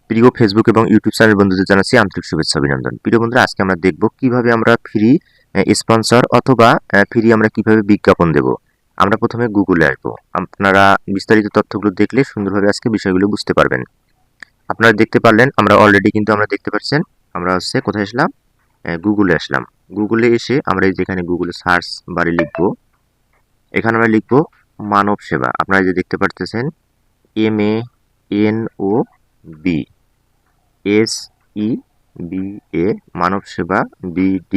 প্রিয় ফেসবুক এবং YouTube channel বন্ধুদের জানাচ্ছি আন্তরিক শুভেচ্ছা অভিনন্দন। প্রিয় বন্ধুরা, আজকে আমরা দেখব কিভাবে আমরা ফ্রি স্পন্সর অথবা ফ্রি আমরা কিভাবে বিজ্ঞাপন দেব। আমরা প্রথমে গুগলে আসবো। আপনারা বিস্তারিত তথ্যগুলো দেখলে সুন্দরভাবে আজকে বিষয়গুলো বুঝতে পারবেন। আপনারা দেখতে পারলেন, আমরা অলরেডি কিন্তু আমরা দেখতে পাচ্ছেন আমরা কোথায় আসলাম, গুগলে আসলাম। গুগলে এসে আমরা এই যেখানে গুগলে সার্চ বারে লিখব, এখানে আমরা লিখব মানব সেবা। আপনারা যে দেখতে পাচ্ছেন MANOB SEBA মানব সেবা BD,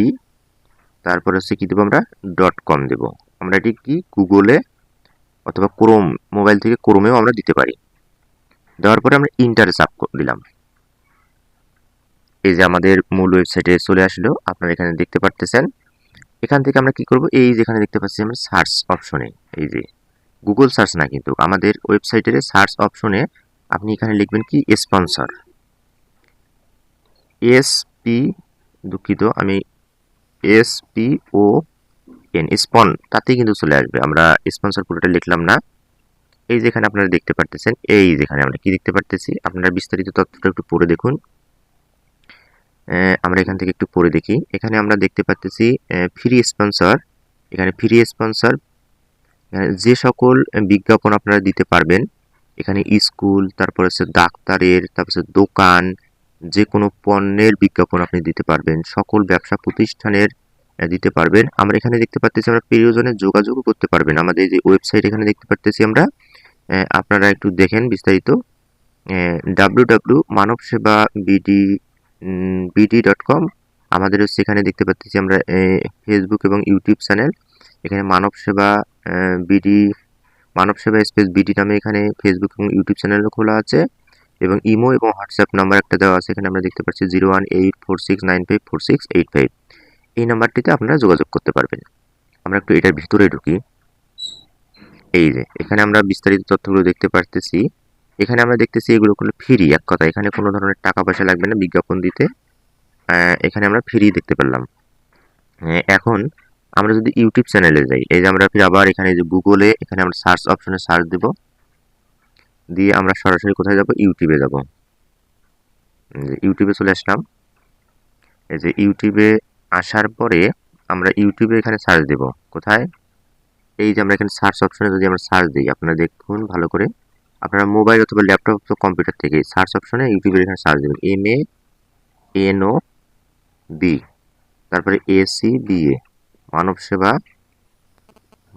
তারপর কি দেবো আমরা .com দেবো। আমরা এটি কি গুগলে অথবা ক্রোম, মোবাইল থেকে ক্রোমেও আমরা দিতে পারি। দেওয়ার পরে আমরা ইন্টারে চাপ দিলাম। এই যে আমাদের মূল ওয়েবসাইটে চলে আসলো, আপনারা এখানে দেখতে পারতেছেন। এখান থেকে আমরা কি করব, এই যেখানে দেখতে পাচ্ছি আমরা সার্চ অপশনে, এই যে গুগল সার্চ না, কিন্তু আমাদের ওয়েবসাইটের সার্চ অপশনে আপনি এখানে লিখবেন কি স্পন্সর, আমি SPON স্পন, তাতেই কিন্তু চলে আসবে। আমরা স্পন্সর পুরোটা লিখলাম না। এই যেখানে আপনারা দেখতে পারতেছেন, এই যেখানে আমরা কি দেখতে পারতেছি, আপনারা বিস্তারিত তথ্যটা একটু পড়ে দেখুন। আমরা এখান থেকে একটু পড়ে দেখি। এখানে আমরা দেখতে পাচ্তেছি ফ্রি স্পন্সর। এখানে ফ্রি স্পন্সর যে সকল বিজ্ঞাপন আপনারা দিতে পারবেন, এখানে স্কুল, তারপর হচ্ছে ডাক্তারের, তারপর হচ্ছে দোকান, যে কোনো পণ্যের বিজ্ঞাপন আপনি দিতে পারবেন, সকল ব্যবসা প্রতিষ্ঠানের দিতে পারবেন। আমরা এখানে দেখতে পাচ্তেছি আমরা প্রিয়জনের যোগাযোগও করতে পারবেন। আমাদের যে ওয়েবসাইট এখানে দেখতে পাচ্তেছি আমরা, আপনারা একটু দেখেন বিস্তারিত, www.মানবসেবা.bd.com। আমাদের এখানে দেখতে পাচ্ছি আমরা ফেসবুক এবং ইউটিউব চ্যানেল, এখানে মানবসেবা স্পেস বিডি নামে এখানে ফেসবুক এবং ইউটিউব চ্যানেলও খোলা আছে, এবং ইমো এবং হোয়াটসঅ্যাপ নাম্বার একটা দেওয়া আছে। এখানে আমরা দেখতে পাচ্ছি 0184695468 এই নাম্বারটিতে আপনারা যোগাযোগ করতে পারবেন। আমরা একটু এটার ভিতরে ঢুকি। এই যে এখানে আমরা বিস্তারিত তথ্যগুলো দেখতে পারতেছি। এখানে আমরা দেখতেছি এগুলো কোনো ফ্রি, এক কথা এখানে কোনো ধরনের টাকা পয়সা লাগবে না বিজ্ঞাপন দিতে। এখানে আমরা ফ্রি দেখতে পেলাম। এখন আমরা যদি ইউটিউব চ্যানেলে যাই, এই যে আমরা আবার এখানে যে গুগলে, এখানে আমরা সার্চ অপশনে সার্চ দেব, দিয়ে আমরা সরাসরি কোথায় যাব, ইউটিউবে যাব। ইউটিউবে চলে আসলাম। এই যে ইউটিউবে আসার পরে আমরা ইউটিউবে এখানে সার্চ দেব, কোথায়, এই যে আমরা এখানে সার্চ অপশনে যদি আমরা সার্চ দিই, আপনারা দেখুন ভালো করে, আপনারা মোবাইল অথবা ল্যাপটপ অথবা কম্পিউটার থেকে সার্চ অপশনে ইউটিউবের এখানে সার্চ দেবেন MANOB, তারপরে SEBA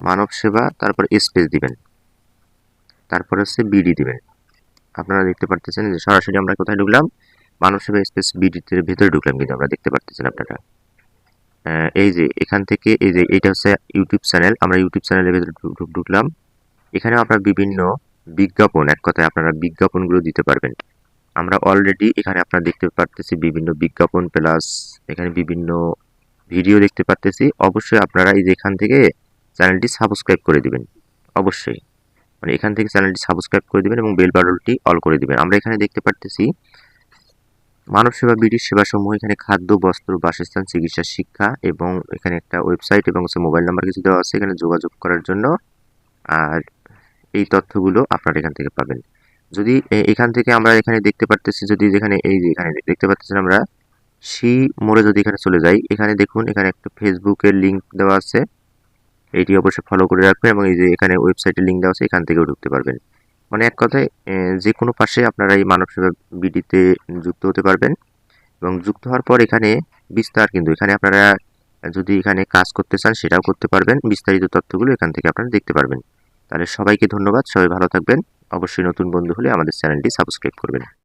মানব সেবা, তারপরে স্পেস দিবেন, তারপরে হচ্ছে বিডি দিবেন। আপনারা দেখতে পারতেছেন যে সরাসরি আমরা কোথায় ঢুকলাম, মানব সেবা স্পেস বিডিতে ভেতরে ঢুকলাম, কিন্তু আমরা দেখতে পারতেছেন আপনারা। এই যে এখান থেকে, এই যে এটা হচ্ছে ইউটিউব চ্যানেল, আমরা ইউটিউব চ্যানেলের ভেতরে ঢুকলাম। এখানে আপনারা বিভিন্ন বিজ্ঞাপন, এক কথায় আপনারা বিজ্ঞাপনগুলো দিতে পারবেন। আমরা অলরেডি এখানে আপনারা দেখতে পারতেছি বিভিন্ন বিজ্ঞাপন, প্লাস এখানে বিভিন্ন ভিডিও দেখতে পারতেছি। অবশ্যই আপনারা এই যে এখান থেকে চ্যানেলটি সাবস্ক্রাইব করে দিবেন, অবশ্যই মানে এখান থেকে চ্যানেলটি সাবস্ক্রাইব করে দিবেন এবং বেল বাটনটি অল করে দিবেন। আমরা এখানে দেখতে পারতেছি মানব সেবা বিডির সেবাসমূহ, এখানে খাদ্য, বস্ত্র, বাসস্থান, চিকিৎসা, শিক্ষা, এবং এখানে একটা ওয়েবসাইট এবং মোবাইল নাম্বার কিছু দেওয়া আছে এখানে যোগাযোগ করার জন্য। আর এই তথ্যগুলো আপনারা এখান থেকে পাবেন। যদি এখান থেকে আমরা এখানে দেখতে পারতেছি, যদি যেখানে এই যে এখানে দেখতে পাচ্ছেন আমরা মোড়ে যদি এখানে চলে যাই, এখানে দেখুন এখানে একটা ফেসবুকের লিঙ্ক দেওয়া আছে, এইটি অবশ্যই ফলো করে রাখবেন, এবং এই যে এখানে ওয়েবসাইটের লিঙ্ক দেওয়া আছে, এখান থেকেও ঢুকতে পারবেন। মানে এক কথায় যে কোনো পাশে আপনারা এই মানব সেবা বিডিতে যুক্ত হতে পারবেন, এবং যুক্ত হওয়ার পর এখানে বিস্তার, কিন্তু এখানে আপনারা যদি এখানে কাজ করতে চান সেটাও করতে পারবেন। বিস্তারিত তথ্যগুলো এখান থেকে আপনারা দেখতে পারবেন। তাহলে সবাইকে ধন্যবাদ, সবাই ভালো থাকবেন। অবশ্যই নতুন বন্ধু হলে আমাদের চ্যানেলটি সাবস্ক্রাইব করবেন।